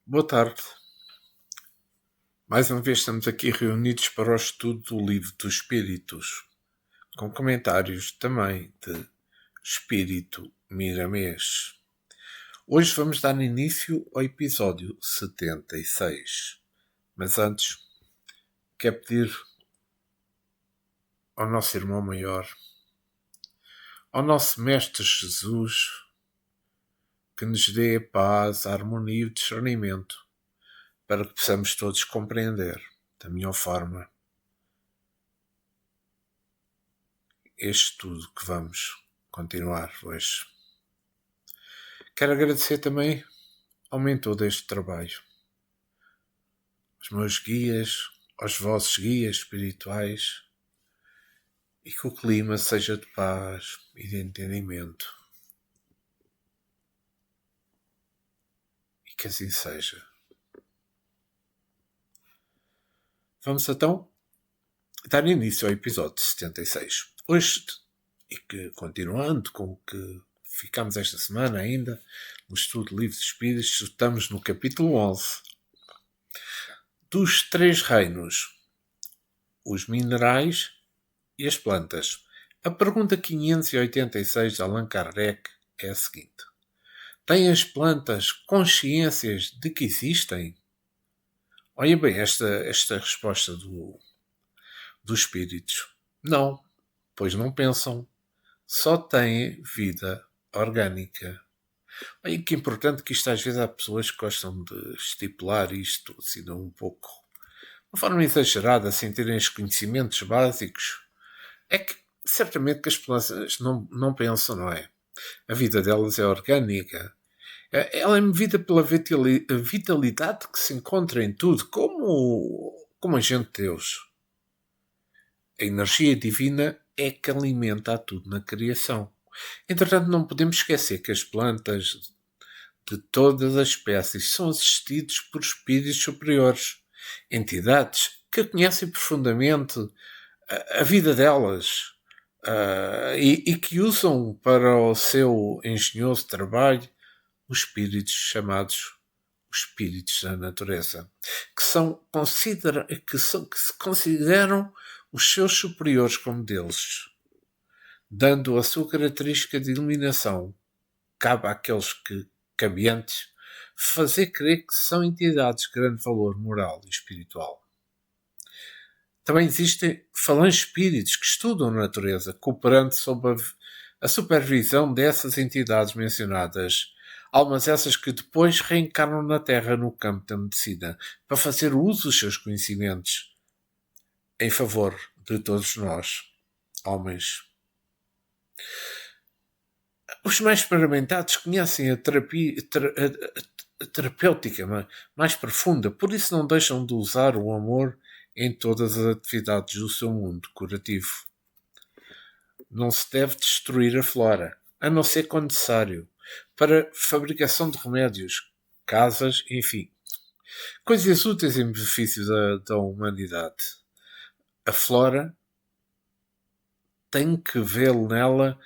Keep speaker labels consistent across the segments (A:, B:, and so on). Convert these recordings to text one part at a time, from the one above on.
A: Boa tarde. Mais uma vez estamos aqui reunidos para o estudo do Livro dos Espíritos, com comentários também de Espírito Miramês. Hoje vamos dar início ao episódio 76. Mas antes, quero pedir ao nosso irmão maior, ao nosso Mestre Jesus, que nos dê a paz, a harmonia e o discernimento, para que possamos todos compreender, da melhor forma, este estudo que vamos continuar hoje. Quero agradecer também ao mentor deste trabalho, aos meus guias, aos vossos guias espirituais, e que o clima seja de paz e de entendimento. E que assim seja. Vamos então dar início ao episódio 76. Hoje, e que continuando com o que ficamos esta semana ainda, no estudo do Livro dos Espíritos, estamos no capítulo 11. Dos três reinos, os minerais e as plantas. A pergunta 586 de Allan Kardec é a seguinte: têm as plantas consciências de que existem? Olha bem esta resposta dos espíritos. Não, pois não pensam. Só têm vida orgânica. Olha que importante que isto às vezes há pessoas que gostam de estipular isto assim um pouco, de uma forma exagerada, sem terem os conhecimentos básicos. É que certamente que as plantas não pensam, não é? A vida delas é orgânica. Ela é movida pela vitalidade que se encontra em tudo, como agente de Deus. A energia divina é que alimenta a tudo na criação. Entretanto, não podemos esquecer que as plantas de todas as espécies são assistidas por espíritos superiores, entidades que conhecem profundamente a vida delas e que usam para o seu engenhoso trabalho os espíritos chamados os espíritos da natureza, que se consideram os seus superiores como deuses, dando a sua característica de iluminação. Cabe àqueles que, cabiantes, fazer crer que são entidades de grande valor moral e espiritual. Também existem falanges espíritos que estudam a natureza, cooperando sob a supervisão dessas entidades mencionadas, almas essas que depois reencarnam na Terra no campo da medicina, para fazer uso dos seus conhecimentos em favor de todos nós, homens. Os mais experimentados conhecem a terapêutica mais profunda, por isso não deixam de usar o amor em todas as atividades do seu mundo curativo. Não se deve destruir a flora, a não ser quando necessário, para fabricação de remédios, casas, enfim. Coisas úteis em benefício da humanidade. A flora tem que vê-lo nela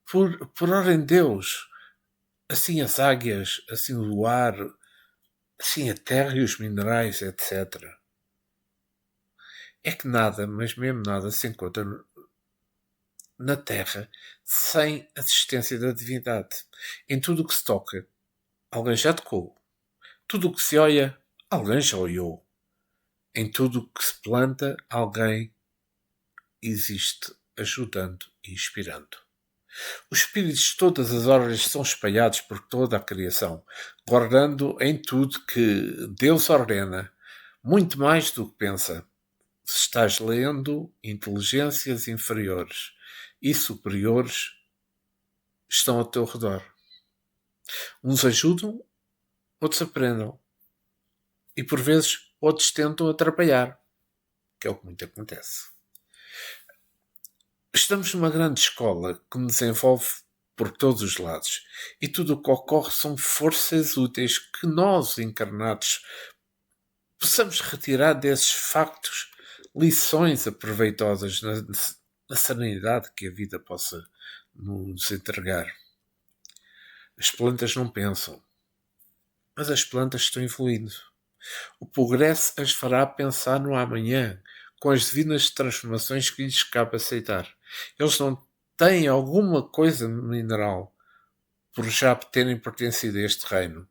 A: por ordem de Deus. Assim as águias, assim o ar, assim a terra e os minerais, etc. É que nada, mas mesmo nada, se encontra na Terra sem assistência da divindade. Em tudo o que se toca, alguém já tocou. Tudo o que se olha, alguém já olhou. Em tudo o que se planta, alguém existe ajudando e inspirando. Os espíritos de todas as ordens são espalhados por toda a criação, guardando em tudo que Deus ordena, muito mais do que pensa. Se estás lendo, inteligências inferiores e superiores estão ao teu redor. Uns ajudam, outros aprendam. E por vezes outros tentam atrapalhar, que é o que muito acontece. Estamos numa grande escola que nos envolve por todos os lados, e tudo o que ocorre são forças úteis que nós, encarnados, possamos retirar desses factos lições aproveitosas na serenidade que a vida possa nos entregar. As plantas não pensam. mas as plantas estão evoluindo. O progresso as fará pensar no amanhã, com as divinas transformações que lhes cabe aceitar. Eles não têm alguma coisa mineral por já terem pertencido a este reino.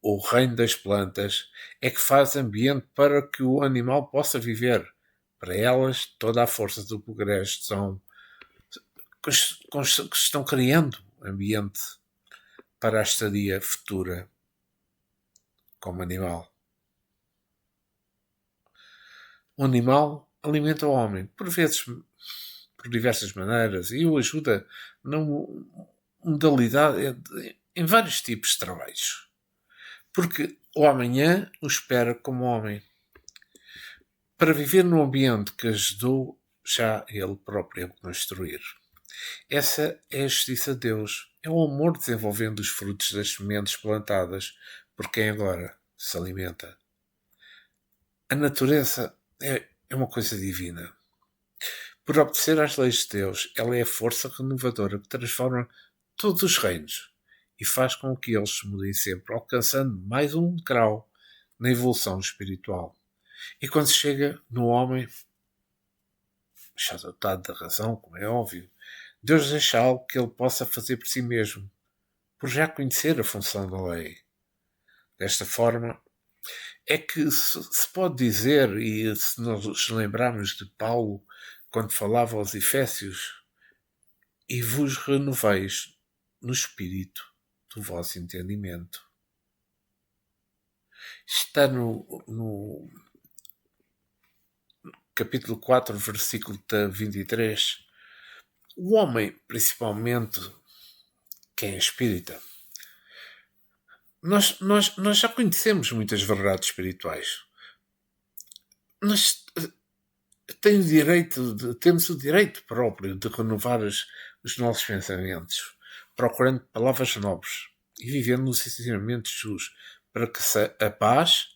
A: O reino das plantas é que faz ambiente para que o animal possa viver. Para elas, toda a força do progresso estão criando ambiente para a estadia futura como animal. O animal alimenta o homem, por vezes por diversas maneiras, e o ajuda na modalidade em vários tipos de trabalhos. Porque o amanhã o espera como homem, para viver no ambiente que ajudou já ele próprio a construir. Essa é a justiça de Deus. É o amor desenvolvendo os frutos das sementes plantadas por quem agora se alimenta. A natureza é uma coisa divina. Por obedecer às leis de Deus, ela é a força renovadora que transforma todos os reinos e faz com que eles se mudem sempre, alcançando mais um degrau na evolução espiritual. E quando se chega no homem, já dotado da razão, como é óbvio, Deus deixa algo que ele possa fazer por si mesmo, por já conhecer a função da lei. Desta forma, é que se pode dizer, e se nos lembrarmos de Paulo, quando falava aos Efésios, e vos renoveis no espírito do vosso entendimento. Está no capítulo 4, versículo 23. O homem, principalmente quem é espírita, nós já conhecemos muitas verdades espirituais. Nós temos o direito próprio de renovar os nossos pensamentos, procurando palavras nobres e vivendo nos ensinamentos de Jesus, para que a paz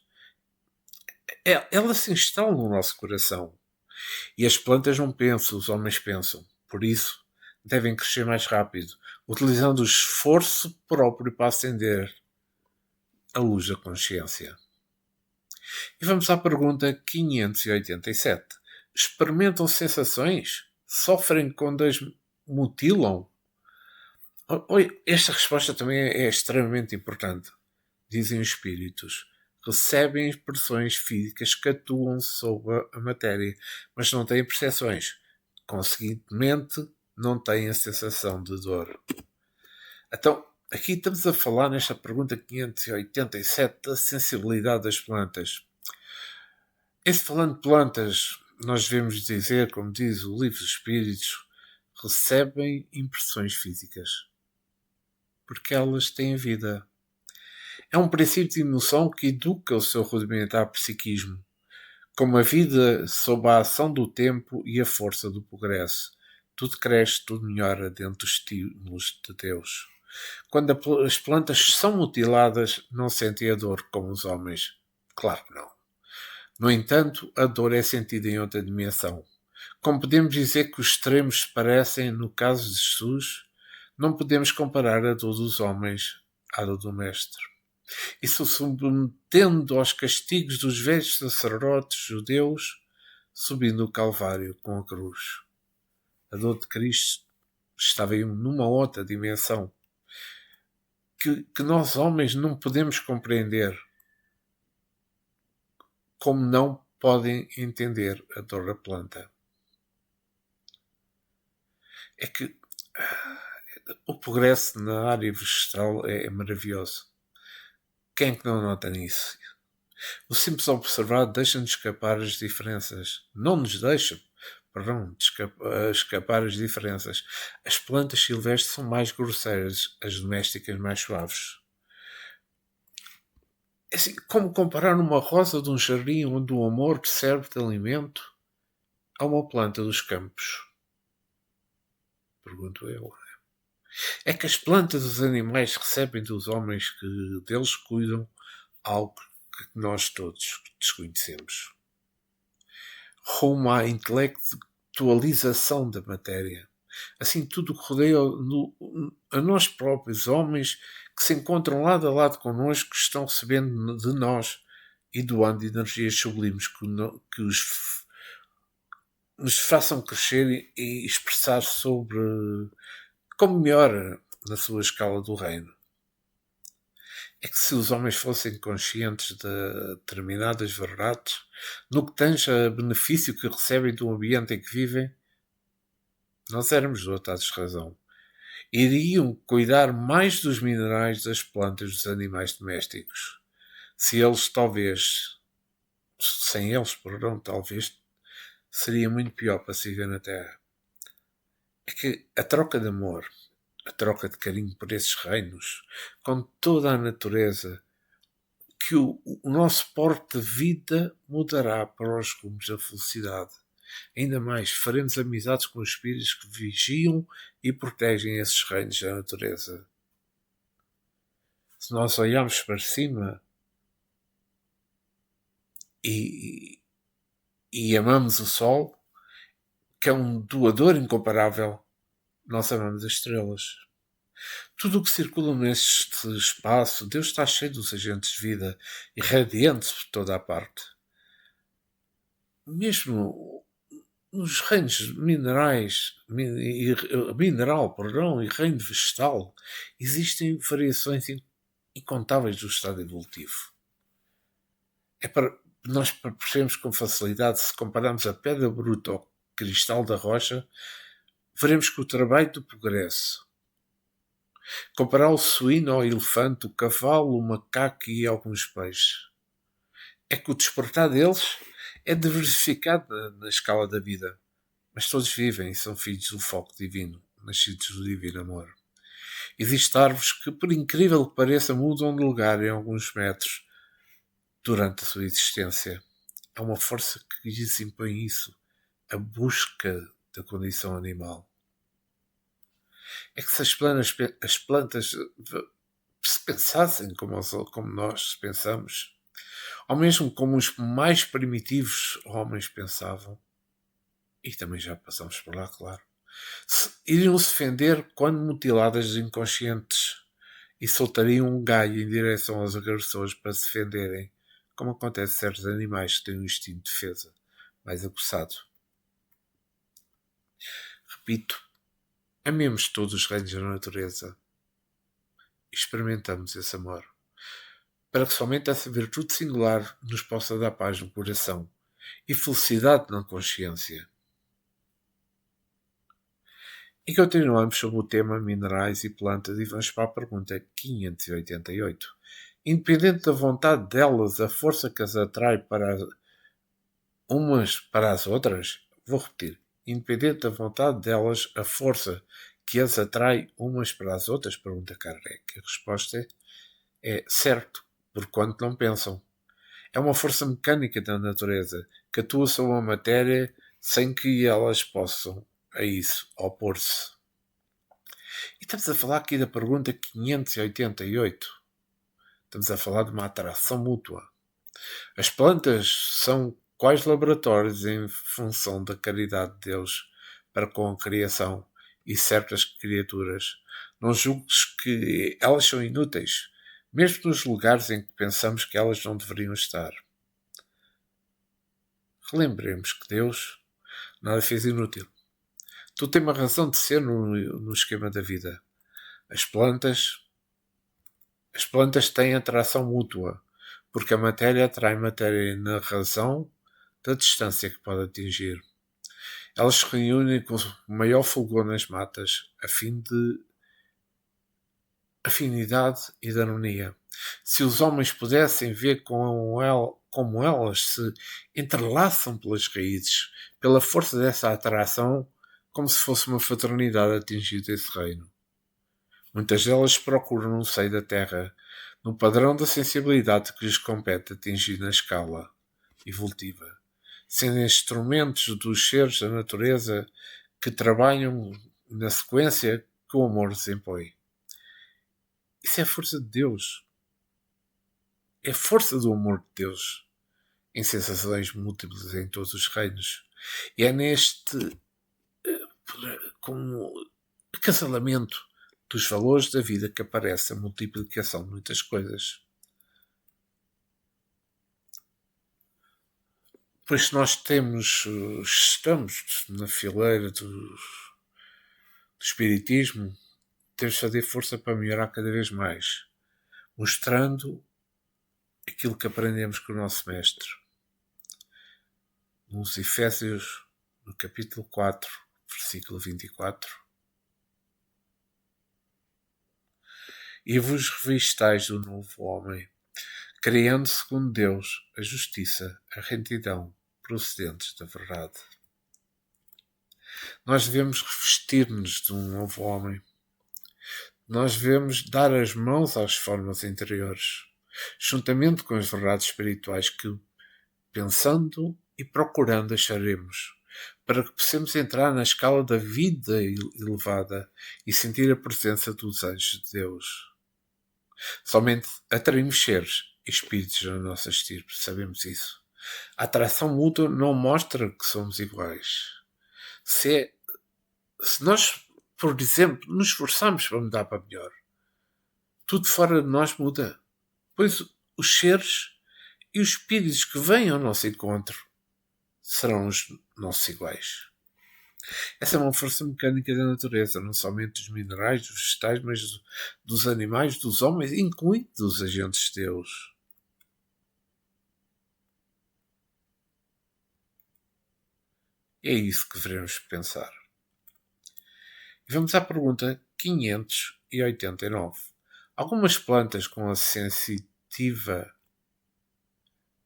A: ela se instale no nosso coração. E as plantas não pensam, os homens pensam. Por isso, devem crescer mais rápido, utilizando o esforço próprio para acender a luz da consciência. E vamos à pergunta 587. Experimentam sensações? Sofrem quando as mutilam? Esta resposta também é extremamente importante. Dizem os espíritos. Recebem impressões físicas que atuam sobre a matéria, mas não têm percepções. Consequentemente, não têm a sensação de dor. Então, aqui estamos a falar nesta pergunta 587 da sensibilidade das plantas. Falando de plantas, nós devemos dizer, como diz o livro dos Espíritos, recebem impressões físicas, porque elas têm vida. É um princípio de emoção que educa o seu rudimentar psiquismo, como a vida sob a ação do tempo e a força do progresso. Tudo cresce, tudo melhora dentro dos estímulos de Deus. Quando as plantas são mutiladas, não sentem a dor como os homens. Claro que não. No entanto, a dor é sentida em outra dimensão. Como podemos dizer que os extremos se parecem no caso de Jesus, não podemos comparar a dor dos homens à dor do Mestre. E se submetendo aos castigos dos velhos sacerdotes judeus, subindo o Calvário com a cruz. A dor de Cristo estava numa outra dimensão que nós homens não podemos compreender, como não podem entender a dor da planta. É que o progresso na área vegetal é maravilhoso. Quem é que não nota nisso? O simples observar deixa-nos escapar as diferenças. Não nos deixa, escapar as diferenças. As plantas silvestres são mais grosseiras, as domésticas mais suaves. É assim, como comparar uma rosa de um jardim onde o amor serve de alimento a uma planta dos campos? Pergunto eu. É que as plantas e os animais recebem dos homens que deles cuidam algo que nós todos desconhecemos. Rumo à intelectualização da matéria. assim tudo que rodeia a nós próprios, homens que se encontram lado a lado connosco, que estão recebendo de nós e doando energias sublimes que nos façam crescer e expressar sobre como melhor na sua escala do reino. É que se os homens fossem conscientes de determinadas verdades, no que tange a benefício que recebem do ambiente em que vivem, nós éramos dotados de razão. Iriam cuidar mais dos minerais, das plantas, dos animais domésticos. Sem eles, perdão, talvez, seria muito pior para se viver na Terra. É que a troca de amor, a troca de carinho por esses reinos, com toda a natureza, que o nosso porte de vida mudará para os rumos da felicidade. Ainda mais, faremos amizades com os espíritos que vigiam e protegem esses reinos da natureza. Se nós olharmos para cima e amamos o Sol, que é um doador incomparável, nós amamos as estrelas. Tudo o que circula neste espaço, Deus está cheio dos agentes de vida, irradiantes por toda a parte. Mesmo nos reinos minerais, mineral, perdão, e reino vegetal, existem variações incontáveis do estado evolutivo. Nós percebemos com facilidade, se compararmos a pedra bruta ao cristal da rocha, veremos que o trabalho do progresso. Comparar o suíno ao elefante, o cavalo, o macaco e alguns peixes. É que o despertar deles é diversificado na escala da vida. Mas todos vivem e são filhos do foco divino, nascidos do divino amor. Existem árvores que, por incrível que pareça, mudam de lugar em alguns metros durante a sua existência. Há uma força que lhes impõe isso, a busca da condição animal. É que se as plantas se pensassem como nós pensamos, ou mesmo como os mais primitivos homens pensavam, e também já passamos por lá, claro, iriam se defender quando mutiladas inconscientes e soltariam um galho em direção aos agressores para se defenderem, como acontece a certos animais que têm um instinto de defesa mais aguçado. Repito, amemos todos os reinos da natureza e experimentamos esse amor, para que somente essa virtude singular nos possa dar paz no coração e felicidade na consciência. E continuamos sobre o tema minerais e plantas e vamos para a pergunta 588. Independente da vontade delas, a força que as atrai para umas para as outras, vou repetir, independente da vontade delas, a força que as atrai umas para as outras, pergunta Kardec. A resposta é certo, porquanto não pensam. É uma força mecânica da natureza que atua sobre a matéria sem que elas possam a isso opor-se. E estamos a falar aqui da pergunta 588. Estamos a falar de uma atração mútua. As plantas são quais laboratórios em função da caridade de Deus para com a criação e certas criaturas. Não julgues que elas são inúteis, mesmo nos lugares em que pensamos que elas não deveriam estar. Relembremos que Deus nada fez inútil. Tu tens uma razão de ser no esquema da vida. As plantas têm atração mútua, porque a matéria atrai matéria na razão da distância que pode atingir. Elas se reúnem com o maior fulgor nas matas, a fim de afinidade e de harmonia. Se os homens pudessem ver como elas se entrelaçam pelas raízes, pela força dessa atração, como se fosse uma fraternidade atingida esse reino. Muitas delas procuram no seio da terra, no padrão da sensibilidade que lhes compete atingir na escala evolutiva, sendo instrumentos dos seres da natureza que trabalham na sequência que o amor lhes impõe. Isso é a força de Deus. É a força do amor de Deus em sensações múltiplas em todos os reinos. E é neste com o acasalamento dos valores da vida que aparece a multiplicação de muitas coisas. Pois nós estamos na fileira do Espiritismo, temos de fazer força para melhorar cada vez mais, mostrando aquilo que aprendemos com o nosso Mestre. Nos Efésios, no capítulo 4, versículo 24. E vos revistais do novo homem, criando segundo Deus a justiça, a retidão, procedentes da verdade. Nós devemos revestir-nos de um novo homem. Nós devemos dar as mãos às formas interiores, juntamente com as verdades espirituais que, pensando e procurando, acharemos, para que possamos entrar na escala da vida elevada e sentir a presença dos anjos de Deus. Somente atraímos seres e espíritos na nossa estirpe, sabemos isso. A atração mútua não mostra que somos iguais. Se nós, por exemplo, nos esforçamos para mudar para melhor, tudo fora de nós muda. Pois os seres e os espíritos que vêm ao nosso encontro serão os nossos iguais. Essa é uma força mecânica da natureza, não somente dos minerais, dos vegetais, mas dos animais, dos homens, incluindo os agentes de Deus. É isso que devemos pensar. E vamos à pergunta 589. Algumas plantas com a sensitiva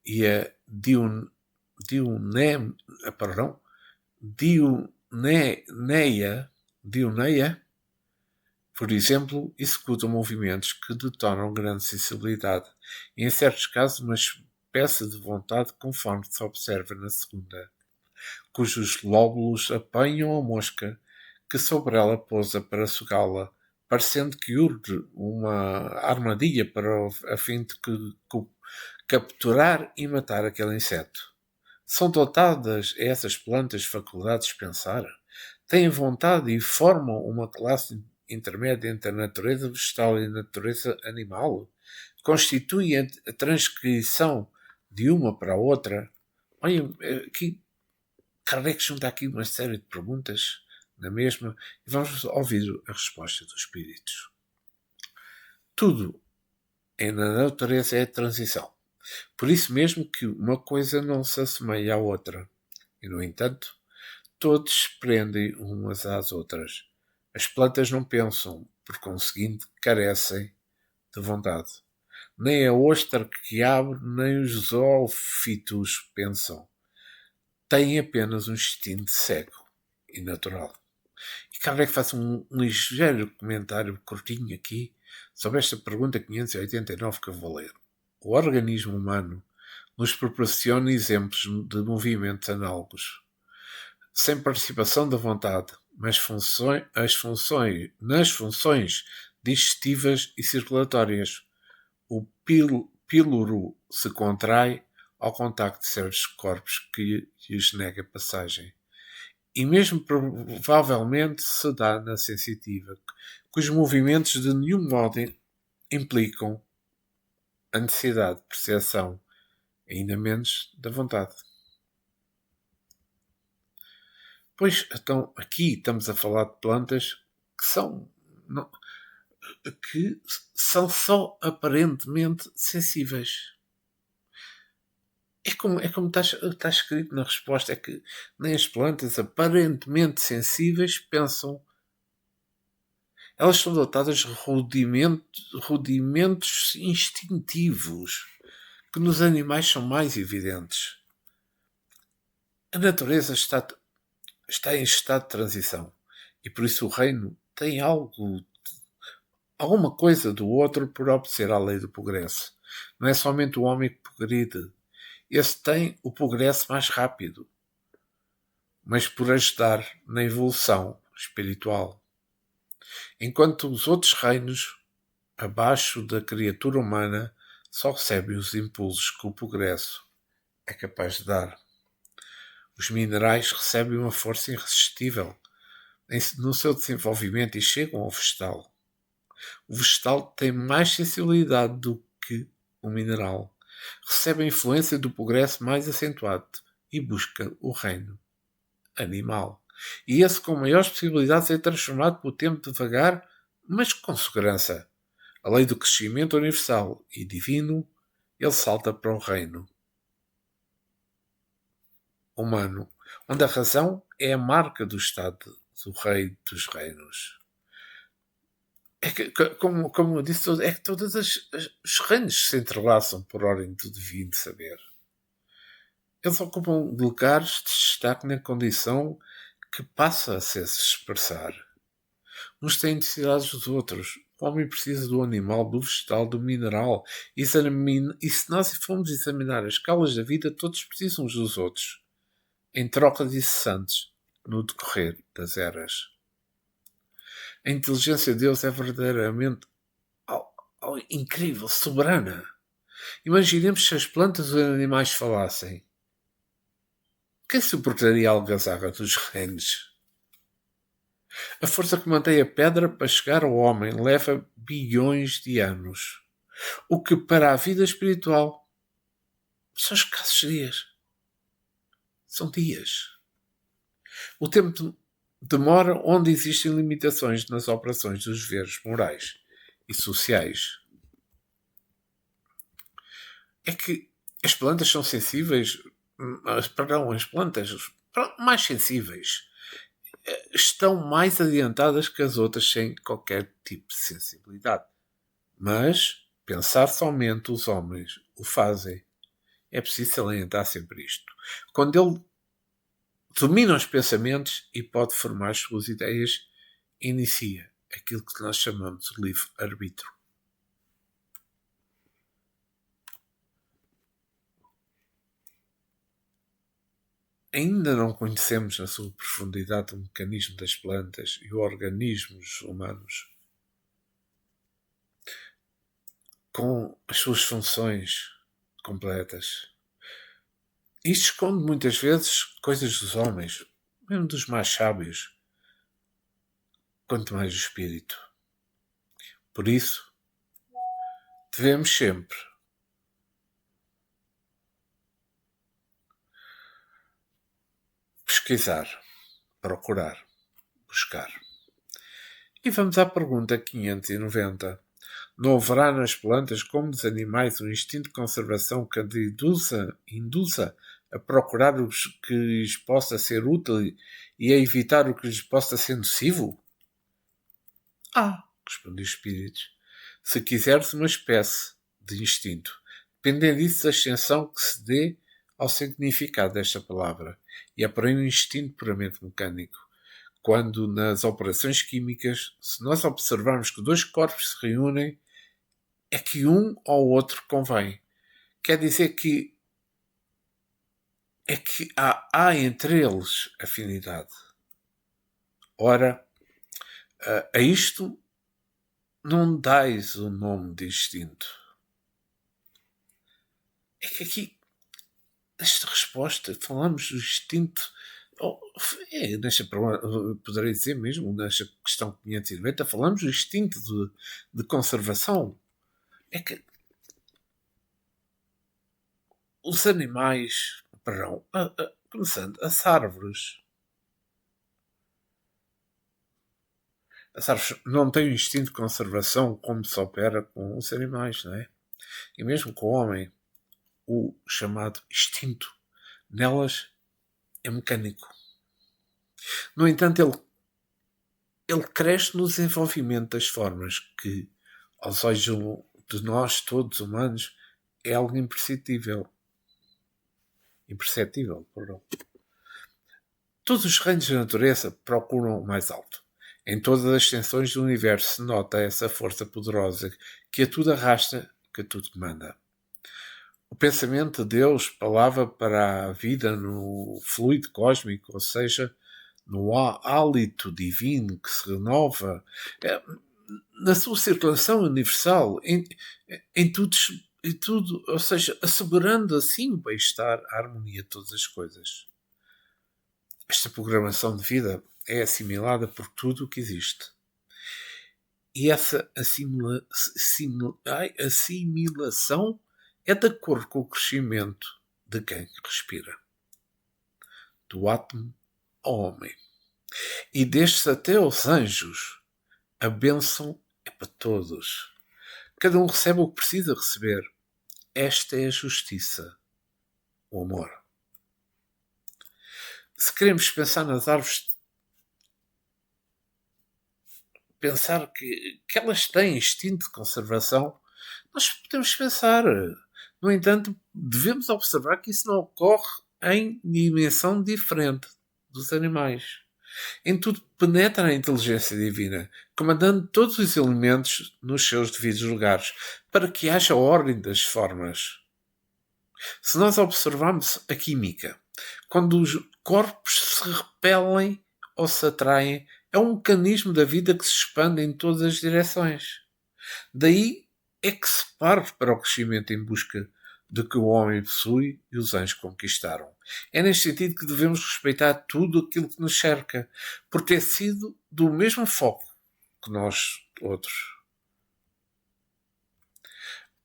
A: e a dioneia, por exemplo, executam movimentos que detonam grande sensibilidade e, em certos casos, uma espécie de vontade, conforme se observa na segunda, cujos lóbulos apanham a mosca que sobre ela pousa para sugá-la, parecendo que urde uma armadilha a fim de capturar e matar aquele inseto. São dotadas essas plantas faculdades de pensar? Têm vontade e formam uma classe intermédia entre a natureza vegetal e a natureza animal? Constituem a transcrição de uma para a outra? Olha, aqui Kardec junta aqui uma série de perguntas na mesma e vamos ouvir a resposta dos espíritos. Tudo na natureza é transição. Por isso mesmo que uma coisa não se assemelha à outra. E, no entanto, todos se prendem umas às outras. As plantas não pensam, por conseguinte, carecem de vontade. Nem a ostra que abre, nem os zoófitos pensam. Têm apenas um instinto cego e natural. E Kardec faz um ligeiro comentário curtinho aqui sobre esta pergunta 589 que eu vou ler. O organismo humano nos proporciona exemplos de movimentos análogos, sem participação da vontade, mas nas funções digestivas e circulatórias. O píloro se contrai ao contacto de certos corpos que lhes nega passagem. E mesmo provavelmente se dá na sensitiva, cujos movimentos de nenhum modo implicam a necessidade de percepção, ainda menos da vontade. Pois, então, aqui estamos a falar de plantas que são só aparentemente sensíveis. É como está escrito na resposta, é que nem as plantas aparentemente sensíveis pensam. Elas são dotadas de rudimentos instintivos que nos animais são mais evidentes. A natureza está em estado de transição e por isso o reino tem alguma coisa do outro por obedecer à lei do progresso. Não é somente o homem que progride. Esse tem o progresso mais rápido, mas por ajudar na evolução espiritual. Enquanto os outros reinos, abaixo da criatura humana, só recebem os impulsos que o progresso é capaz de dar. Os minerais recebem uma força irresistível no seu desenvolvimento e chegam ao vegetal. O vegetal tem mais sensibilidade do que o mineral. Recebe a influência do progresso mais acentuado e busca o reino animal. E esse com maiores possibilidades é transformado pelo tempo devagar, mas com segurança. A lei do crescimento universal e divino, ele salta para o reino humano, onde a razão é a marca do estado do rei dos reinos. É que, como eu disse, é que todos os reinos se entrelaçam por ordem do divino saber. Eles ocupam lugares de destaque na condição que passa a se expressar. Uns têm necessidades dos outros. O homem precisa do animal, do vegetal, do mineral. E se nós formos examinar as escalas da vida, todos precisam uns dos outros, em trocas incessantes, no decorrer das eras. A inteligência de Deus é verdadeiramente incrível, soberana. Imaginemos se as plantas e os animais falassem. Quem suportaria a algazarra dos reinos? A força que mantém a pedra para chegar ao homem leva bilhões de anos. O que para a vida espiritual são escassos dias. São dias. O tempo demora onde existem limitações nas operações dos deveres morais e sociais. É que as plantas são sensíveis, as plantas mais sensíveis estão mais adiantadas que as outras sem qualquer tipo de sensibilidade. Mas pensar somente os homens o fazem. É preciso salientar sempre isto. Quando ele domina os pensamentos e pode formar as suas ideias, inicia aquilo que nós chamamos de livre-arbítrio. Ainda não conhecemos na sua profundidade o mecanismo das plantas e os organismos humanos, com as suas funções completas. Isto esconde muitas vezes coisas dos homens, mesmo dos mais sábios, quanto mais o espírito. Por isso, devemos sempre pesquisar, procurar, buscar. E vamos à pergunta 590. Não haverá nas plantas como nos animais um instinto de conservação que induza a procurar o que lhes possa ser útil e a evitar o que lhes possa ser nocivo? Responde o espírito. Se quiseres uma espécie de instinto, dependendo disso da extensão que se dê ao significado desta palavra. E é porém um instinto puramente mecânico. Quando nas operações químicas, se nós observarmos que dois corpos se reúnem, é que um ou outro convém. Quer dizer que há entre eles afinidade. Ora, a isto não dais o nome de instinto. É que aqui, nesta resposta, falamos do instinto. Poderei dizer mesmo, nesta questão 590, falamos do instinto de conservação. É que os animais, começando, as árvores não têm o instinto de conservação como se opera com os animais, não é? E mesmo com o homem, o chamado instinto nelas é mecânico. No entanto, ele cresce no desenvolvimento das formas que, aos olhos de nós todos humanos, é algo imperceptível. Todos os reinos da natureza procuram o mais alto. Em todas as extensões do universo se nota essa força poderosa que a tudo arrasta, que a tudo manda. O pensamento de Deus, palavra para a vida no fluido cósmico, ou seja, no hálito divino que se renova, na sua circulação universal, em tudo, ou seja, assegurando assim o bem-estar, a harmonia de todas as coisas. Esta programação de vida é assimilada por tudo o que existe. E essa assimilação é de acordo com o crescimento de quem respira. Do átomo ao homem. E destes até aos anjos, a bênção é para todos. Cada um recebe o que precisa receber. Esta é a justiça, o amor. Se queremos pensar nas árvores, pensar que elas têm instinto de conservação, nós podemos pensar. No entanto, devemos observar que isso não ocorre em dimensão diferente dos animais. Em tudo penetra a inteligência divina, comandando todos os elementos nos seus devidos lugares, para que haja ordem das formas. Se nós observarmos a química, quando os corpos se repelem ou se atraem, é um mecanismo da vida que se expande em todas as direções. Daí é que se parte para o crescimento em busca de que o homem possui e os anjos conquistaram. É neste sentido que devemos respeitar tudo aquilo que nos cerca, por ter sido do mesmo foco que nós outros.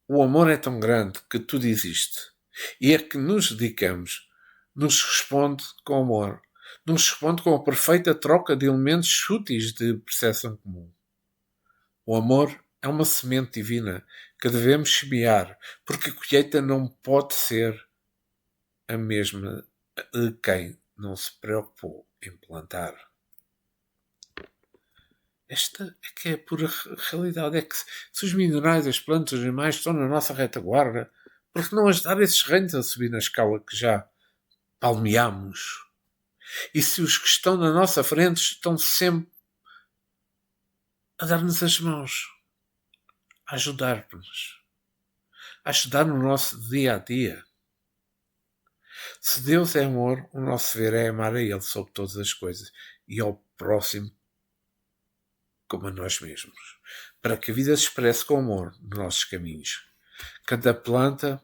A: O amor é tão grande que tudo existe, e é que nos dedicamos, nos responde com amor, nos responde com a perfeita troca de elementos sutis de percepção comum. O amor é uma semente divina que devemos semear, porque a colheita não pode ser a mesma de quem não se preocupou em plantar. Esta é que é a pura realidade. É que se os minerais, as plantas, os animais estão na nossa retaguarda, por que não ajudar esses reinos a subir na escala que já palmeamos? E se os que estão na nossa frente estão sempre a dar-nos as mãos, a ajudar-nos, a ajudar no nosso dia a dia? Se Deus é amor, o nosso dever é amar a Ele sobre todas as coisas e ao próximo como a nós mesmos, para que a vida se expresse com amor nos nossos caminhos. Cada planta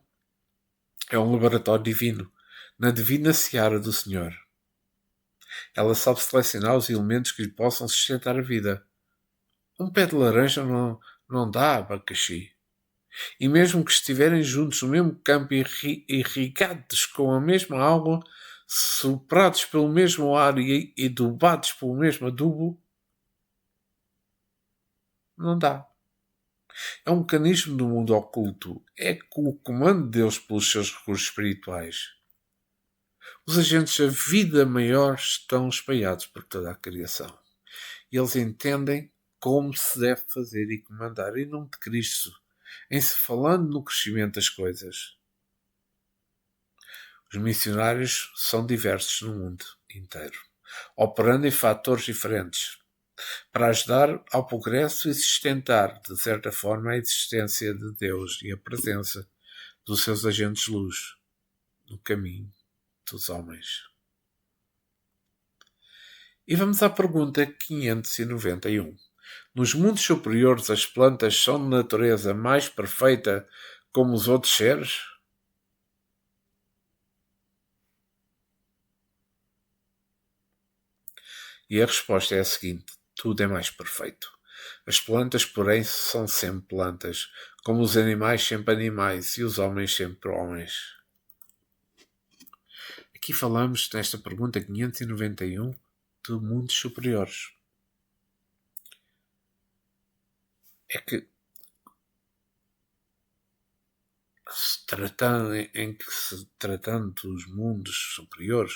A: é um laboratório divino, na divina seara do Senhor. Ela sabe selecionar os elementos que lhe possam sustentar a vida. Um pé de laranja não dá abacaxi. E mesmo que estiverem juntos no mesmo campo irrigados com a mesma água, soprados pelo mesmo ar e adubados pelo mesmo adubo, não dá. É um mecanismo do mundo oculto. É com o comando de Deus pelos seus recursos espirituais. Os agentes da vida maior estão espalhados por toda a criação. E eles entendem como se deve fazer e comandar em nome de Cristo, em se falando no crescimento das coisas. Os missionários são diversos no mundo inteiro, operando em fatores diferentes, para ajudar ao progresso e sustentar, de certa forma, a existência de Deus e a presença dos seus agentes de luz no caminho dos homens. E vamos à pergunta 591. Nos mundos superiores, as plantas são de natureza mais perfeita como os outros seres? E a resposta é a seguinte: tudo é mais perfeito. As plantas, porém, são sempre plantas, como os animais sempre animais e os homens sempre homens. Aqui falamos, nesta pergunta 591, de mundos superiores. É que, tratando dos mundos superiores,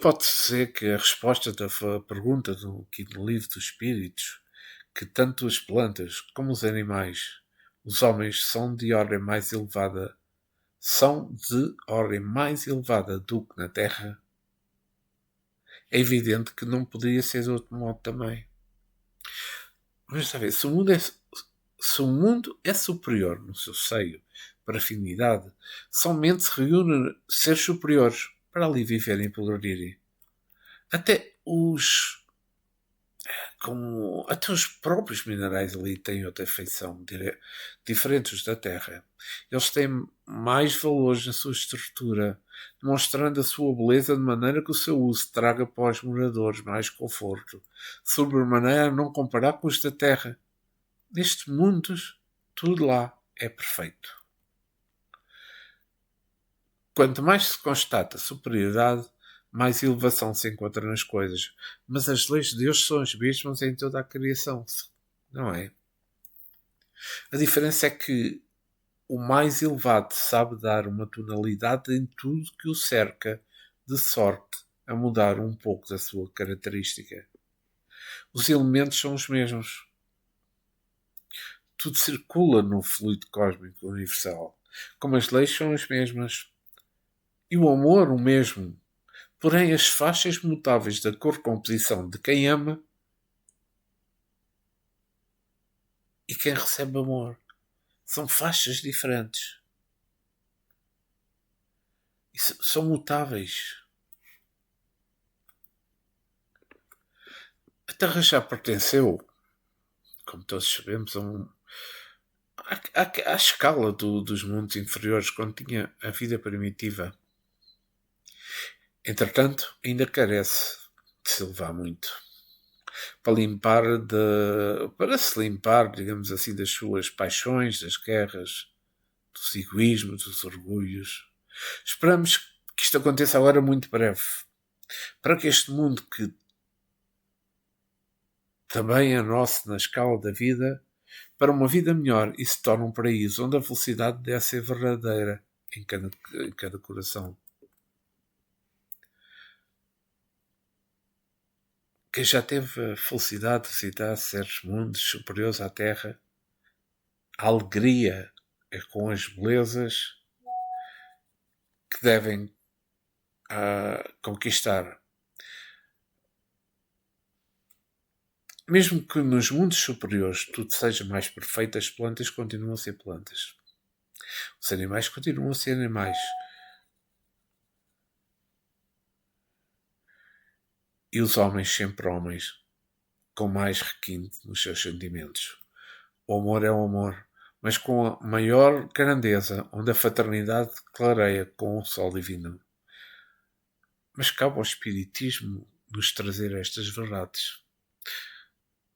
A: pode ser que a resposta da pergunta aqui no livro dos Espíritos, que tanto as plantas como os animais, os homens são de ordem mais elevada do que na Terra, é evidente que não poderia ser de outro modo também. Vamos saber, se o mundo é superior no seu seio para afinidade, somente se reúne seres superiores para ali viverem e progredirem. Até os como até os próprios minerais ali têm outra feição, diferentes da Terra. Eles têm mais valores na sua estrutura, demonstrando a sua beleza de maneira que o seu uso traga para os moradores mais conforto, sobremaneira a não comparar com os da Terra. Nestes mundos, tudo lá é perfeito. Quanto mais se constata superioridade, mais elevação se encontra nas coisas. Mas as leis de Deus são as mesmas em toda a criação, não é? A diferença é que o mais elevado sabe dar uma tonalidade em tudo que o cerca, de sorte a mudar um pouco da sua característica. Os elementos são os mesmos. Tudo circula no fluido cósmico universal, como as leis são as mesmas. E o amor o mesmo. Porém, as faixas mutáveis da cor composição de quem ama e quem recebe amor são faixas diferentes. E são mutáveis. A Terra já pertenceu, como todos sabemos, à escala dos mundos inferiores, quando tinha a vida primitiva. Entretanto, ainda carece de se elevar muito. Para se limpar, digamos assim, das suas paixões, das guerras, dos egoísmos, dos orgulhos. Esperamos que isto aconteça agora muito breve, para que este mundo, que também é nosso na escala da vida, para uma vida melhor e se torne um paraíso onde a felicidade deve ser verdadeira em cada coração. Quem já teve a felicidade de visitar certos mundos superiores à Terra, a alegria é com as belezas que devem conquistar. Mesmo que nos mundos superiores tudo seja mais perfeito, as plantas continuam a ser plantas. Os animais continuam a ser animais. E os homens sempre homens, com mais requinte nos seus sentimentos. O amor é o amor, mas com a maior grandeza, onde a fraternidade clareia com o sol divino. Mas cabe ao Espiritismo nos trazer estas verdades.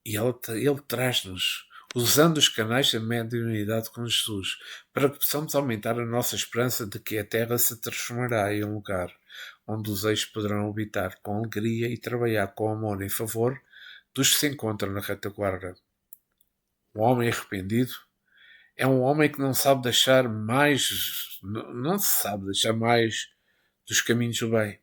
A: E ele traz-nos, usando os canais da mediunidade com Jesus, para que possamos aumentar a nossa esperança de que a Terra se transformará em um lugar onde os eixos poderão habitar com alegria e trabalhar com amor em favor dos que se encontram na retaguarda. Um homem arrependido é um homem que não se sabe deixar mais dos caminhos do bem.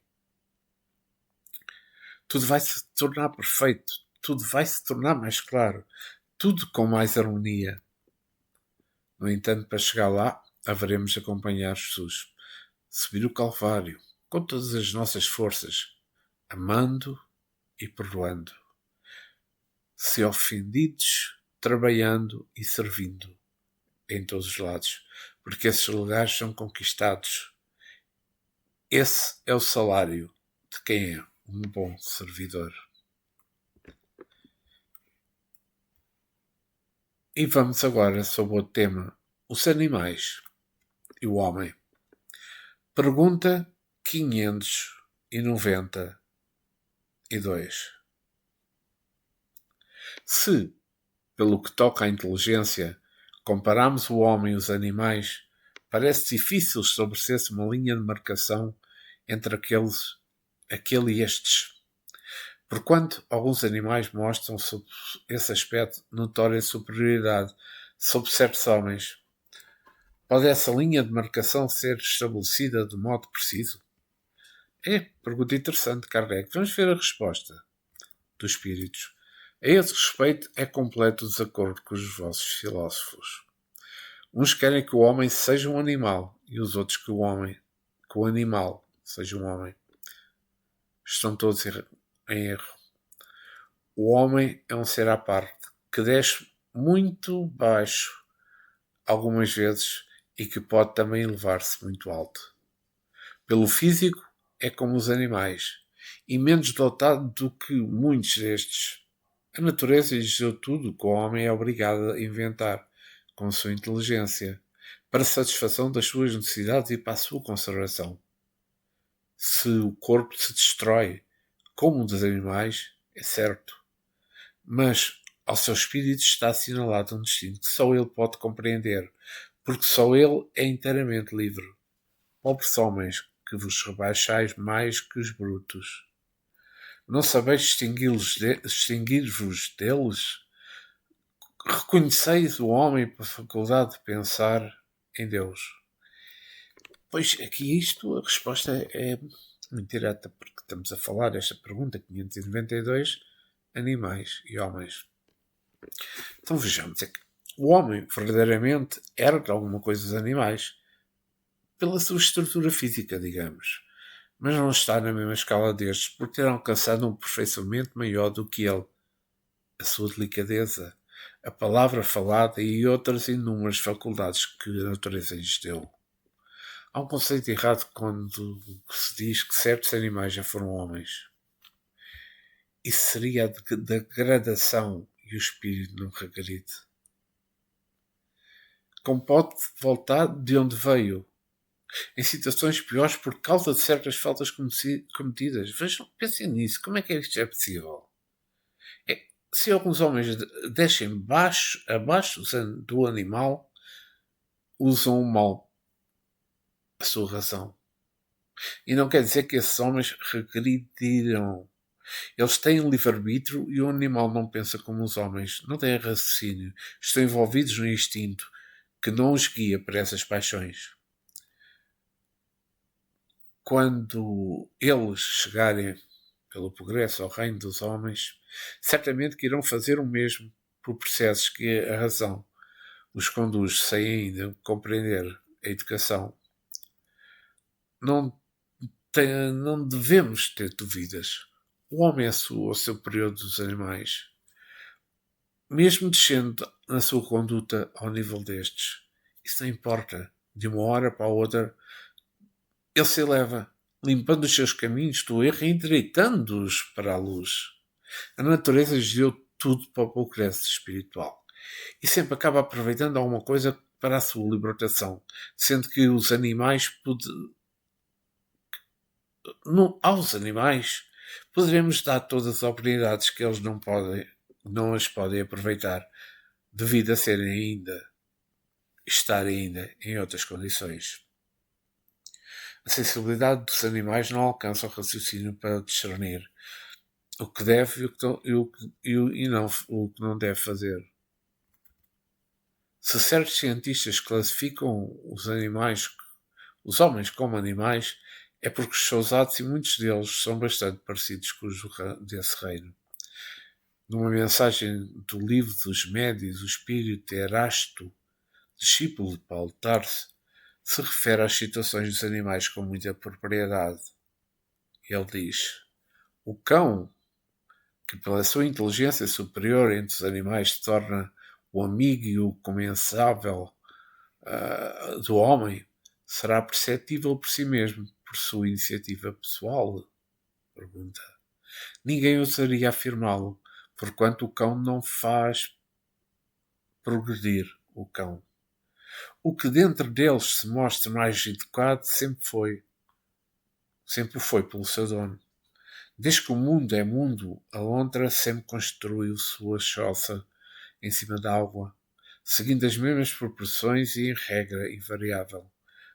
A: Tudo vai se tornar perfeito, tudo vai se tornar mais claro, tudo com mais harmonia. No entanto, para chegar lá, haveremos de acompanhar Jesus, subir o Calvário, com todas as nossas forças, amando e perdoando. Se ofendidos, trabalhando e servindo em todos os lados, porque esses lugares são conquistados. Esse é o salário de quem é um bom servidor. E vamos agora sobre o tema: os animais e o homem. Pergunta 592. Se, pelo que toca à inteligência, compararmos o homem e os animais, parece difícil estabelecer-se uma linha de marcação entre aquele e estes. Porquanto alguns animais mostram, sob esse aspecto, notória superioridade sobre certos homens, pode essa linha de marcação ser estabelecida de modo preciso? Pergunta interessante, Kardec. Vamos ver a resposta dos espíritos. A esse respeito é completo desacordo com os vossos filósofos. Uns querem que o homem seja um animal e os outros que o animal seja um homem. Estão todos em erro. O homem é um ser à parte, que desce muito baixo algumas vezes e que pode também elevar-se muito alto. Pelo físico, é como os animais, e menos dotado do que muitos destes. A natureza lhes deu tudo que o homem é obrigado a inventar, com a sua inteligência, para a satisfação das suas necessidades e para a sua conservação. Se o corpo se destrói, como o dos animais, é certo, mas ao seu espírito está assinalado um destino que só ele pode compreender, porque só ele é inteiramente livre. Pobres homens, que vos rebaixais mais que os brutos. Não sabeis distinguir-vos deles? Reconheceis o homem pela faculdade de pensar em Deus? Pois aqui a resposta é muito direta, porque estamos a falar desta pergunta 592, animais e homens. Então vejamos, é que o homem verdadeiramente herda alguma coisa dos animais pela sua estrutura física, digamos, mas não está na mesma escala destes por ter alcançado um aperfeiçoamento maior do que ele. A sua delicadeza, a palavra falada e outras inúmeras faculdades que a natureza lhes deu. Há um conceito errado quando se diz que certos animais já foram homens. Isso seria a degradação e o espírito não regride. Como pode voltar de onde veio, em situações piores por causa de certas faltas cometidas. Vejam, pensem nisso. Como é que isto é possível? Se alguns homens descem abaixo do animal, usam mal a sua razão. E não quer dizer que esses homens regrediram. Eles têm livre-arbítrio e o animal não pensa como os homens, não tem raciocínio, estão envolvidos no instinto que não os guia para essas paixões. Quando eles chegarem pelo progresso ao reino dos homens, certamente que irão fazer o mesmo por processos que a razão os conduz sem ainda compreender a educação. Não devemos ter dúvidas. O homem é o superior dos animais, mesmo descendo na sua conduta ao nível destes. Isso não importa. De uma hora para a outra, ele se eleva, limpando os seus caminhos do erro e endireitando-os para a luz. A natureza lhes deu tudo para o progresso espiritual e sempre acaba aproveitando alguma coisa para a sua libertação, sendo que os animais aos animais poderemos dar todas as oportunidades que eles não as podem aproveitar devido a estarem ainda em outras condições. A sensibilidade dos animais não alcança o raciocínio para discernir o que deve e o que não deve fazer. Se certos cientistas classificam os homens como animais, é porque os seus atos e muitos deles são bastante parecidos com os desse reino. Numa mensagem do livro dos Médios, o espírito de Erasto, discípulo de Paulo de Tarso, se refere às situações dos animais com muita propriedade. Ele diz: o cão, que pela sua inteligência superior entre os animais se torna o amigo e o comensável do homem, será perceptível por si mesmo, por sua iniciativa pessoal? Pergunta. Ninguém ousaria afirmá-lo, porquanto o cão não faz progredir o cão. O que dentro deles se mostra mais educado sempre o foi pelo seu dono. Desde que o mundo é mundo, a lontra sempre construiu sua choça em cima da água, seguindo as mesmas proporções e em regra invariável.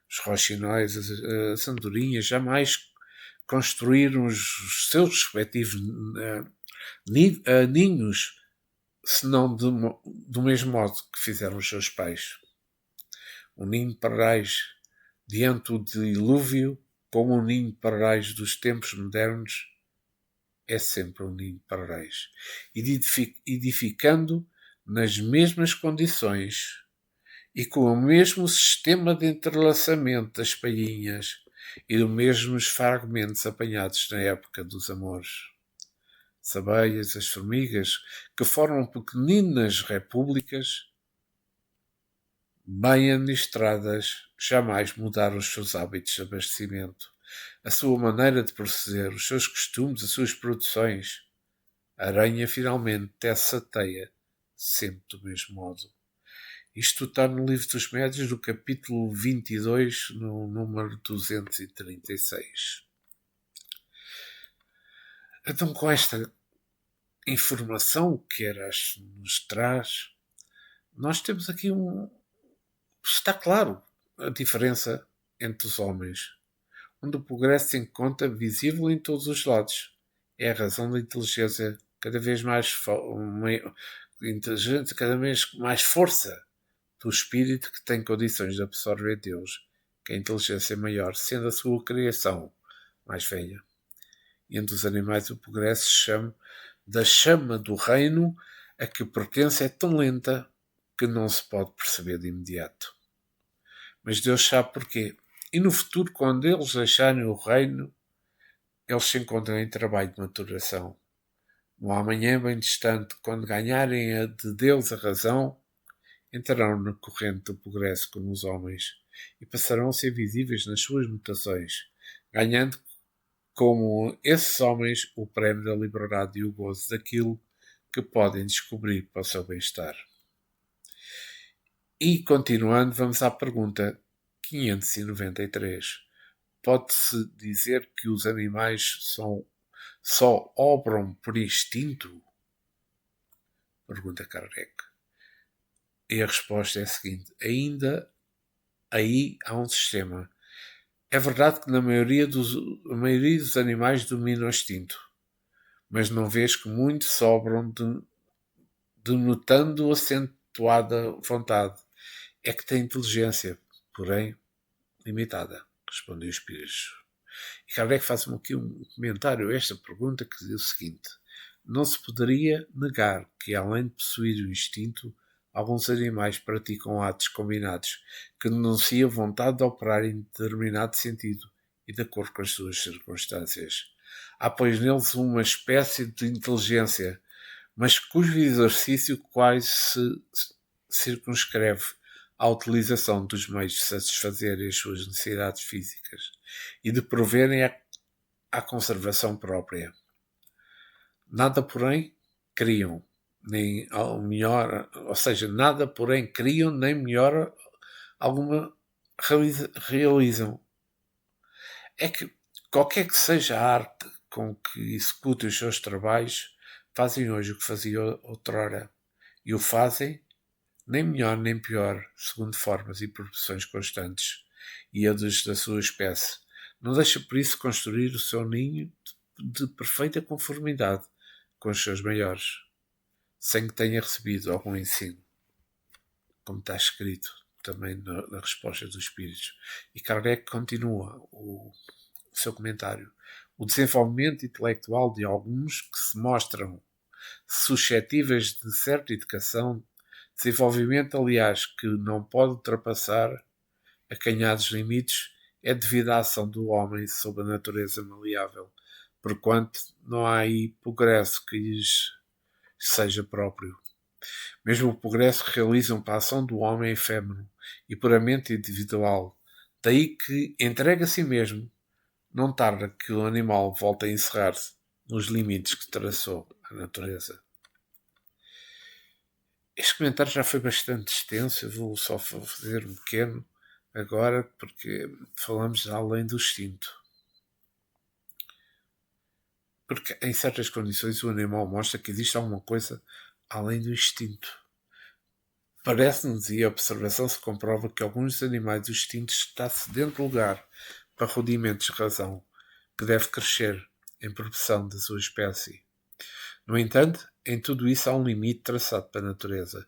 A: Os roxinóis, as andorinhas, jamais construíram os seus respectivos ninhos, senão do mesmo modo que fizeram os seus pais. Um ninho de parrais diante do dilúvio, como um ninho de parrais dos tempos modernos, é sempre um ninho de parrais, edificando nas mesmas condições e com o mesmo sistema de entrelaçamento das palhinhas e dos mesmos fragmentos apanhados na época dos amores. As abelhas, as formigas, que formam pequeninas repúblicas, bem administradas, jamais mudaram os seus hábitos de abastecimento, a sua maneira de proceder, os seus costumes, as suas produções. A aranha finalmente tece a teia, sempre do mesmo modo. Isto está no Livro dos Médios, no capítulo 22, no número 236. Então, com esta informação que Eras nos traz, nós temos aqui está claro a diferença entre os homens, onde o progresso se encontra visível em todos os lados. É a razão da inteligência cada vez mais inteligente, cada vez mais força do espírito que tem condições de absorver Deus, que a inteligência é maior, sendo a sua criação mais velha. E entre os animais o progresso chama da chama do reino a que pertence é tão lenta que não se pode perceber de imediato. Mas Deus sabe porquê. E no futuro, quando eles deixarem o reino, eles se encontram em trabalho de maturação. No amanhã bem distante, quando ganharem de Deus a razão, entrarão na corrente do progresso como os homens e passarão a ser visíveis nas suas mutações, ganhando como esses homens o prémio da liberdade e o gozo daquilo que podem descobrir para o seu bem-estar. E continuando, vamos à pergunta 593. Pode-se dizer que os animais só obram por instinto? Pergunta Kardec. E a resposta é a seguinte: ainda aí há um sistema. É verdade que a maioria dos animais domina o instinto, mas não vês que muitos sobram denotando acentuada vontade. É que tem inteligência, porém limitada, respondeu os Espíritos. E Kardec faz-me aqui um comentário a esta pergunta que diz o seguinte: não se poderia negar que, além de possuir o instinto, alguns animais praticam atos combinados que denunciam vontade de operar em determinado sentido e de acordo com as suas circunstâncias. Há, pois, neles uma espécie de inteligência, mas cujo exercício quase se circunscreve à utilização dos meios de satisfazerem as suas necessidades físicas e de proverem à conservação própria. Nada, porém, criam, nem melhora, ou seja, nada, porém, criam nem melhora alguma realizam. É que qualquer que seja a arte com que executem os seus trabalhos, fazem hoje o que faziam outrora, e o fazem nem melhor nem pior, segundo formas e proporções constantes, e a da sua espécie. Não deixa por isso construir o seu ninho de perfeita conformidade com os seus maiores, sem que tenha recebido algum ensino, como está escrito também na resposta dos Espíritos. E Kardec continua o seu comentário. O desenvolvimento intelectual de alguns que se mostram suscetíveis de certa educação, desenvolvimento, aliás, que não pode ultrapassar acanhados limites, é devido à ação do homem sob a natureza maleável, porquanto não há aí progresso que lhes seja próprio. Mesmo o progresso que realizam para a ação do homem é efêmero e puramente individual. Daí que entrega a si mesmo, não tarda que o animal volte a encerrar-se nos limites que traçou a natureza. Este comentário já foi bastante extenso, eu vou só fazer um pequeno agora, porque falamos além do instinto. Porque em certas condições o animal mostra que existe alguma coisa além do instinto. Parece-nos, e a observação se comprova, que alguns animais o instinto está sedento de lugar para rudimentos de razão, que deve crescer em proporção da sua espécie. No entanto, em tudo isso há um limite traçado pela natureza.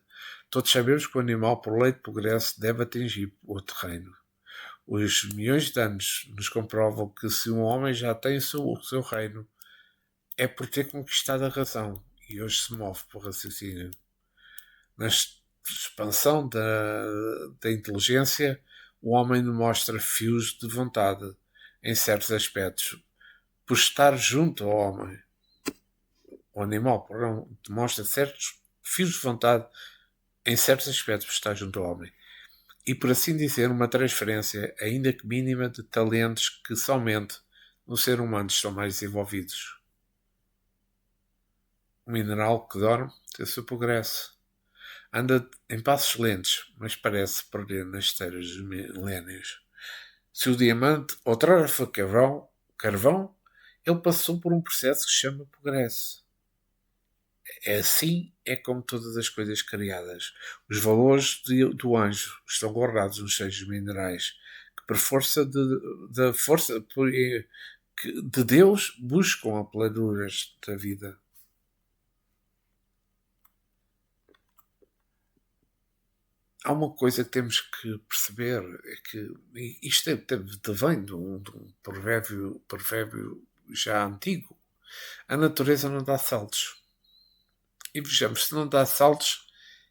A: Todos sabemos que o animal, por lei de progresso, deve atingir o terreno. Os milhões de anos nos comprovam que se um homem já tem o seu reino, é por ter conquistado a razão e hoje se move por raciocínio. Na expansão da inteligência, o homem demonstra fios de vontade em certos aspectos, por estar junto ao homem. O animal, porém, demonstra certos fios de vontade em certos aspectos por estar junto ao homem. E, por assim dizer, uma transferência, ainda que mínima, de talentos que somente no ser humano estão mais desenvolvidos. O mineral que dorme tem o seu progresso. Anda em passos lentos, mas parece perder nas esteiras dos milénios. Se o diamante outrora foi carvão, ele passou por um processo que se chama progresso. É assim é como todas as coisas criadas. Os valores do anjo estão guardados nos seios minerais, que por força de Deus buscam a planuras da vida. Há uma coisa que temos que perceber, é que isto vem de um provérbio já antigo. A natureza não dá saltos. E vejamos, se não dá saltos,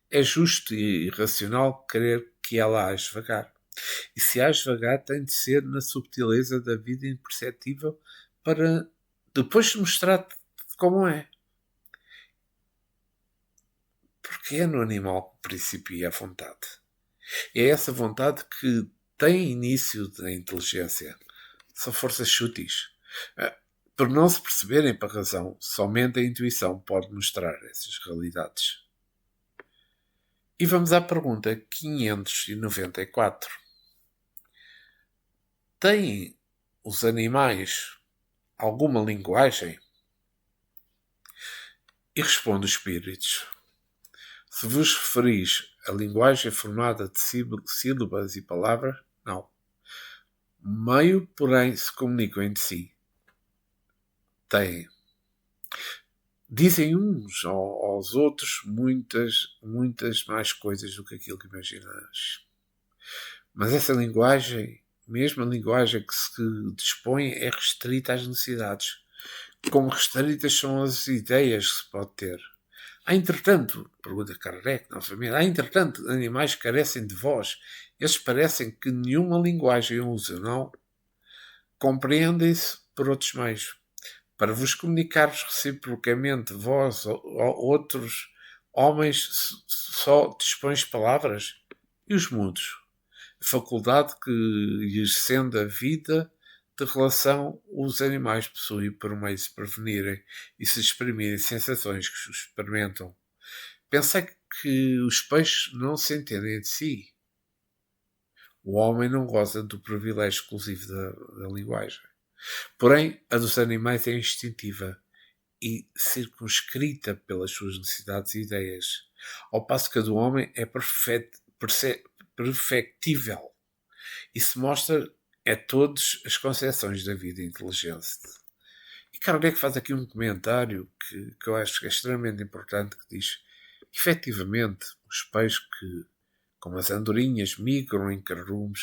A: é justo e racional querer que ela age devagar. E se age devagar, tem de ser na subtileza da vida imperceptível para depois mostrar como é. Porque é no animal que principia a vontade. É essa vontade que tem início da inteligência. São forças sutis. Por não se perceberem para a razão, somente a intuição pode mostrar essas realidades. E vamos à pergunta 594. Têm os animais alguma linguagem? E responde os espíritos. Se vos referis a linguagem formada de sílabas e palavras, não. Meio, porém, se comunicam entre si. Têm. Dizem uns aos outros muitas mais coisas do que aquilo que imaginas. Mas essa linguagem, mesmo a linguagem que se dispõe, é restrita às necessidades. Como restritas são as ideias que se pode ter. Há, entretanto, pergunta Kardec, novamente, há, entretanto, animais que carecem de voz. Esses parecem que nenhuma linguagem usam, não? Compreendem-se por outros meios. Para vos comunicar reciprocamente, vós ou outros homens só dispões palavras? E os mudos? A faculdade que lhes sendo a vida de relação os animais possuem por meio de se prevenirem e se exprimirem sensações que os experimentam. Pensei que os peixes não se entendem de si. O homem não goza do privilégio exclusivo da linguagem. Porém, a dos animais é instintiva e circunscrita pelas suas necessidades e ideias, ao passo que a do homem é perfectível e se mostra a todas as concepções da vida e inteligência. E Kardec faz aqui um comentário que eu acho que é extremamente importante, que diz que, efetivamente, os peixes que, como as andorinhas, migram em cardumes,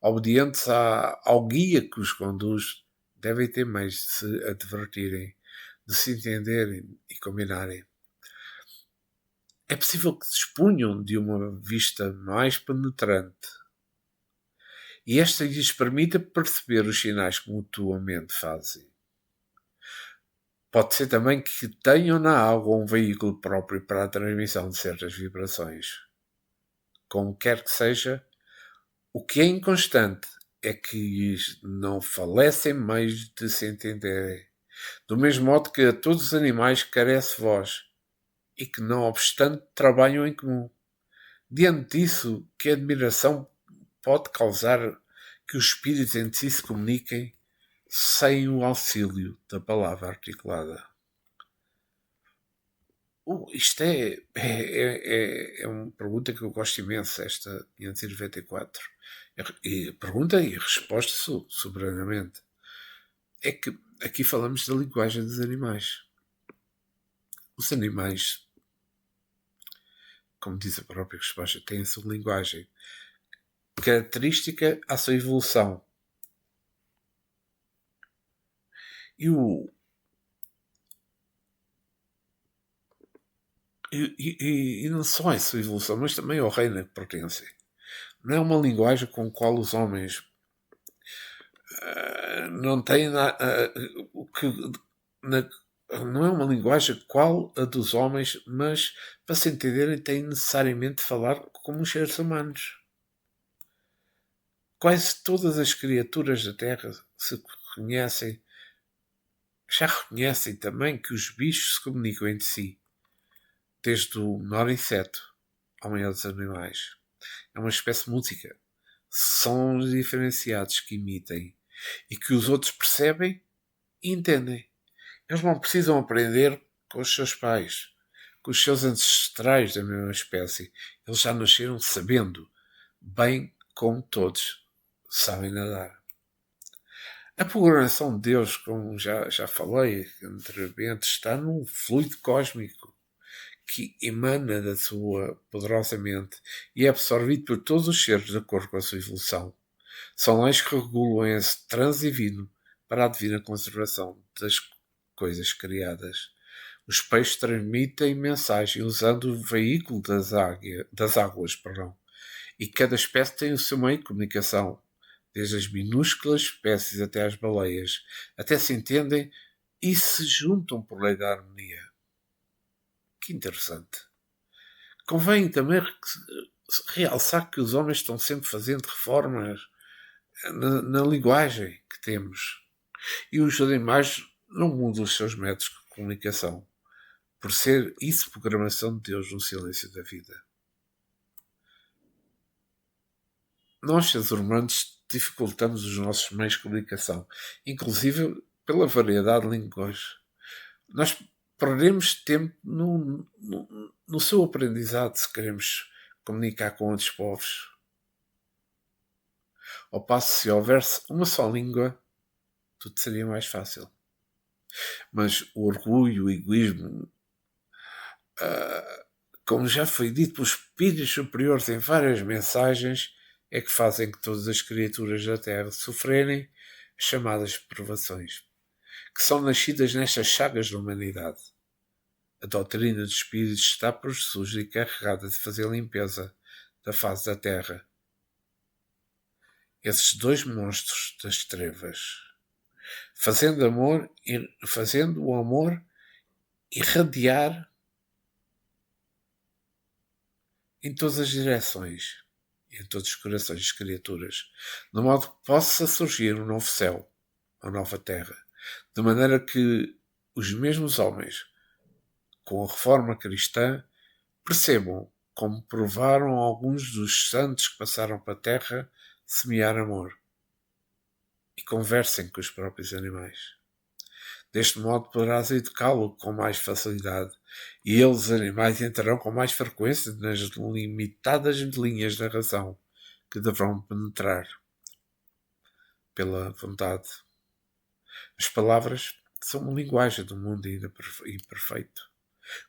A: obedientes ao guia que os conduz, devem ter meios de se advertirem, de se entenderem e combinarem. É possível que dispunham de uma vista mais penetrante, e esta lhes permite perceber os sinais que mutuamente fazem. Pode ser também que tenham na água um veículo próprio para a transmissão de certas vibrações. Como quer que seja, o que é inconstante é que não falecem meios de se entenderem, do mesmo modo que a todos os animais carece voz, e que, não obstante, trabalham em comum. Diante disso, que admiração pode causar que os espíritos entre si se comuniquem sem o auxílio da palavra articulada. Isto é uma pergunta que eu gosto imenso, esta 594. E pergunta e resposta soberanamente. É que aqui falamos da linguagem dos animais. Os animais, como diz a própria resposta, têm a sua linguagem característica à sua evolução. E não só a sua evolução, mas também ao reino a que pertencem. Não é uma linguagem com a qual os homens não têm não é uma linguagem qual a dos homens, mas para se entenderem têm necessariamente de falar como os seres humanos. Quase todas as criaturas da Terra se conhecem já reconhecem também que os bichos se comunicam entre si, desde o menor inseto ao maior dos animais. É uma espécie de música. Sons diferenciados que emitem e que os outros percebem e entendem. Eles não precisam aprender com os seus pais, com os seus ancestrais da mesma espécie. Eles já nasceram sabendo, bem como todos sabem nadar. A programação de Deus, como já falei anteriormente, está num fluido cósmico que emana da sua poderosa mente e é absorvido por todos os seres de acordo com a sua evolução. São leis que regulam esse trânsito divino para a divina conservação das coisas criadas. Os peixes transmitem mensagem usando o veículo das águas, e cada espécie tem o seu meio de comunicação, desde as minúsculas espécies até às baleias, até se entendem e se juntam por lei da harmonia. Que interessante. Convém também realçar que os homens estão sempre fazendo reformas na linguagem que temos. E os animais não mudam os seus métodos de comunicação, por ser isso programação de Deus no silêncio da vida. Nós, seres humanos, dificultamos os nossos meios de comunicação, inclusive pela variedade de línguas. Nós perdemos tempo no seu aprendizado se queremos comunicar com outros povos. Ao passo, se houvesse uma só língua, tudo seria mais fácil. Mas o orgulho, o egoísmo, como já foi dito pelos espíritos superiores em várias mensagens, é que fazem que todas as criaturas da Terra sofrerem as chamadas provações, que são nascidas nestas chagas da humanidade. A doutrina dos espíritos está por Jesus e carregada de fazer limpeza da face da Terra. Esses dois monstros das trevas, fazendo o amor irradiar em todas as direções e em todos os corações das criaturas, de modo que possa surgir um novo céu, uma nova terra, de maneira que os mesmos homens, com a reforma cristã, percebam, como provaram alguns dos santos que passaram para a terra, semear amor e conversem com os próprios animais. Deste modo poderás educá-lo com mais facilidade e eles, os animais, entrarão com mais frequência nas limitadas linhas da razão que deverão penetrar pela vontade. As palavras são uma linguagem do mundo ainda imperfeito.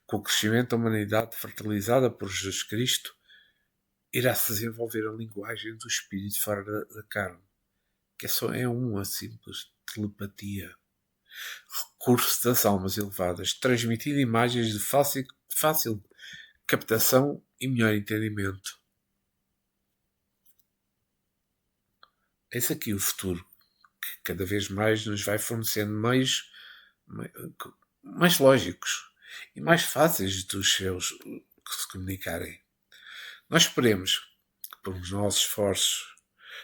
A: Com o crescimento da humanidade fertilizada por Jesus Cristo, irá-se desenvolver a linguagem do espírito fora da carne, que é uma simples telepatia. Recurso das almas elevadas, transmitindo imagens de fácil captação e melhor entendimento. Eis aqui o futuro, que cada vez mais nos vai fornecendo meios mais lógicos e mais fáceis dos seus que se comunicarem. Nós esperemos que, por os nossos esforços,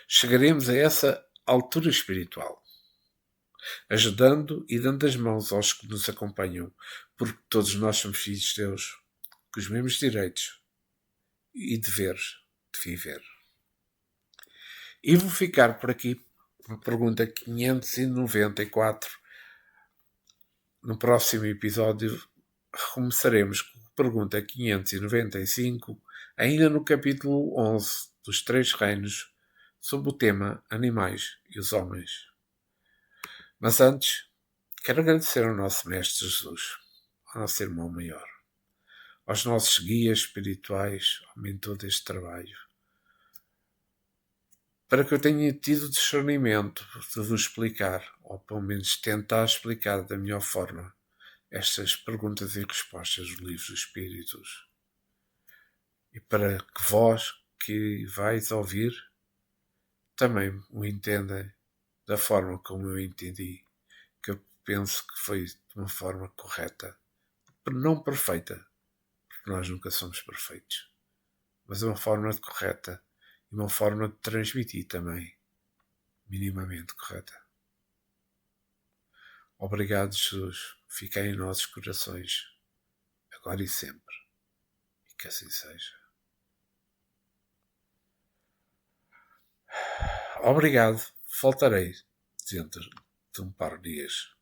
A: chegaremos a essa altura espiritual, ajudando e dando as mãos aos que nos acompanham, porque todos nós somos filhos de Deus, com os mesmos direitos e deveres de viver. E vou ficar por aqui com a pergunta 594. No próximo episódio recomeçaremos com a pergunta 595, ainda no capítulo 11 dos Três Reinos, sob o tema Animais e os Homens. Mas antes, quero agradecer ao nosso Mestre Jesus, ao nosso Irmão Maior, aos nossos guias espirituais, ao mentor deste trabalho, para que eu tenha tido discernimento de vos explicar, ou pelo menos tentar explicar da melhor forma, estas perguntas e respostas dos livros dos Espíritos. E para que vós, que vais ouvir, também o entendam da forma como eu entendi, que eu penso que foi de uma forma correta, não perfeita, porque nós nunca somos perfeitos, mas uma forma correta e uma forma de transmitir também minimamente correta. Obrigado, Jesus. Fiquei em nossos corações, agora e sempre. E que assim seja. Obrigado. Voltarei dentro de um par de dias.